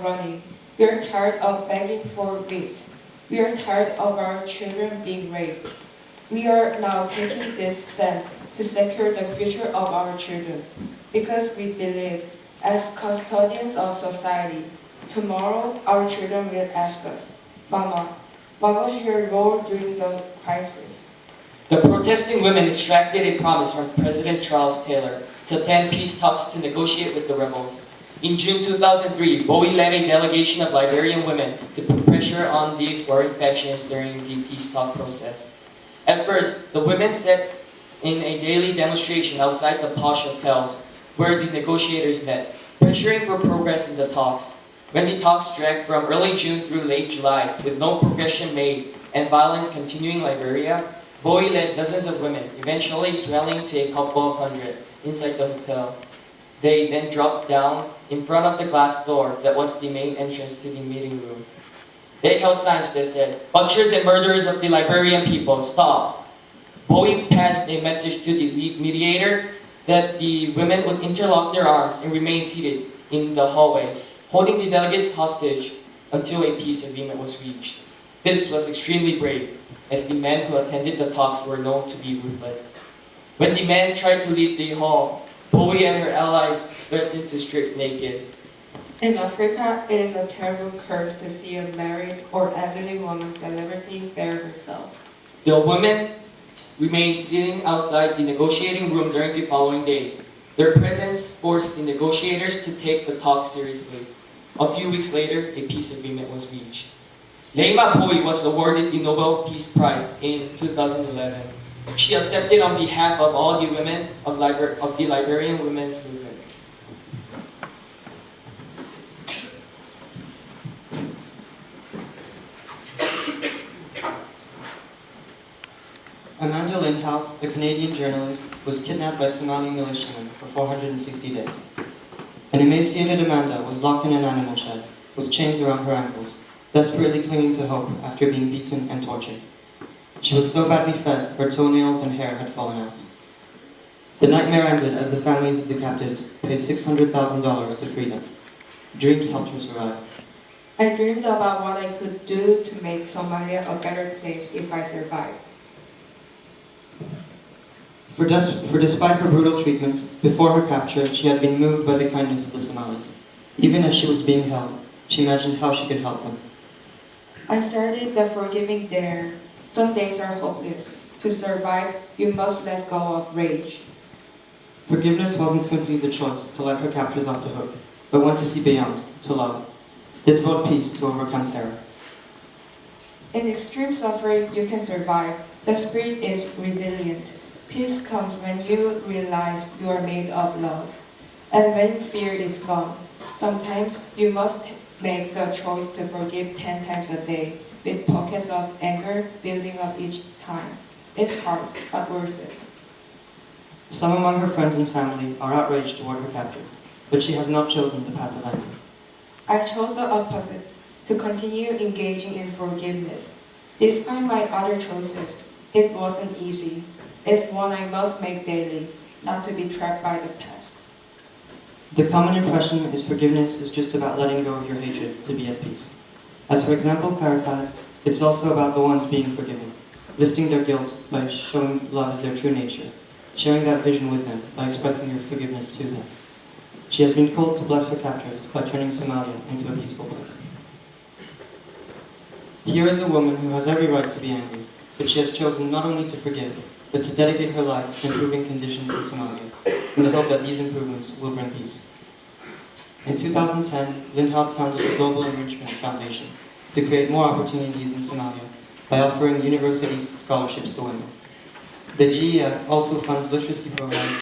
running. We are tired of begging for meat. We are tired of our children being raped. We are now taking this stand to secure the future of our children because we believe, as custodians of society, tomorrow our children will ask us, Mama, what was your role during the crisis? The protesting women extracted a promise from President Charles Taylor to attend peace talks to negotiate with the rebels. In June 2003, Bowie led a delegation of Liberian women to put pressure on the warring factions during the peace talk process. At first, the women set in a daily demonstration outside the posh hotels where the negotiators met, pressuring for progress in the talks. When the talks dragged from early June through late July with no progression made and violence continuing in Liberia, Bowie led dozens of women, eventually swelling to a couple of hundred, inside the hotel. They then dropped down in front of the glass door that was the main entrance to the meeting room. They held signs that said, "Butchers and murderers of the Liberian people, stop." Bowie passed a message to the lead mediator that the women would interlock their arms and remain seated in the hallway, holding the delegates hostage until a peace agreement was reached. This was extremely brave, as the men who attended the talks were known to be ruthless. When the men tried to leave the hall, Bowie and her allies threatened to strip naked. In Africa, it is a terrible curse to see a married or elderly woman deliberately bare herself. The women remained sitting outside the negotiating room during the following days. Their presence forced the negotiators to take the talk seriously. A few weeks later, a peace agreement was reached. Leymah Bowie was awarded the Nobel Peace Prize in 2011. She accepted on behalf of all the women of the Liberian women's movement. Amanda Lindhout, a Canadian journalist, was kidnapped by Somali militiamen for 460 days. An emaciated Amanda was locked in an animal shed, with chains around her ankles, desperately clinging to hope after being beaten and tortured. She was so badly fed, her toenails and hair had fallen out. The nightmare ended as the families of the captives paid $600,000 to free them. Dreams helped her survive. I dreamed about what I could do to make Somalia a better place if I survived. For despite her brutal treatment, before her capture, she had been moved by the kindness of the Somalis. Even as she was being held, she imagined how she could help them. I started the Forgiving Dare. Some days are hopeless. To survive, you must let go of rage. Forgiveness wasn't simply the choice to let her captors off the hook, but one to see beyond, to love. This brought peace to overcome terror. In extreme suffering, you can survive. The spirit is resilient. Peace comes when you realize you are made of love. And when fear is gone, sometimes you must make the choice to forgive 10 times a day, with pockets of anger building up each time. It's hard, but worth it. Some among her friends and family are outraged toward her captors, but she has not chosen the path of anger. I chose the opposite, to continue engaging in forgiveness. Despite my other choices, it wasn't easy. It's one I must make daily, not to be trapped by the past. The common impression is forgiveness is just about letting go of your hatred to be at peace. As her example clarifies, it's also about the ones being forgiven, lifting their guilt by showing love as their true nature, sharing that vision with them by expressing your forgiveness to them. She has been called to bless her captors by turning Somalia into a peaceful place. Here is a woman who has every right to be angry, but she has chosen not only to forgive, but to dedicate her life to improving conditions in Somalia, in the hope that these improvements will bring peace. In 2010, Lindhout founded the Global Enrichment Foundation to create more opportunities in Somalia by offering university scholarships to women. The GEF also funds literacy programs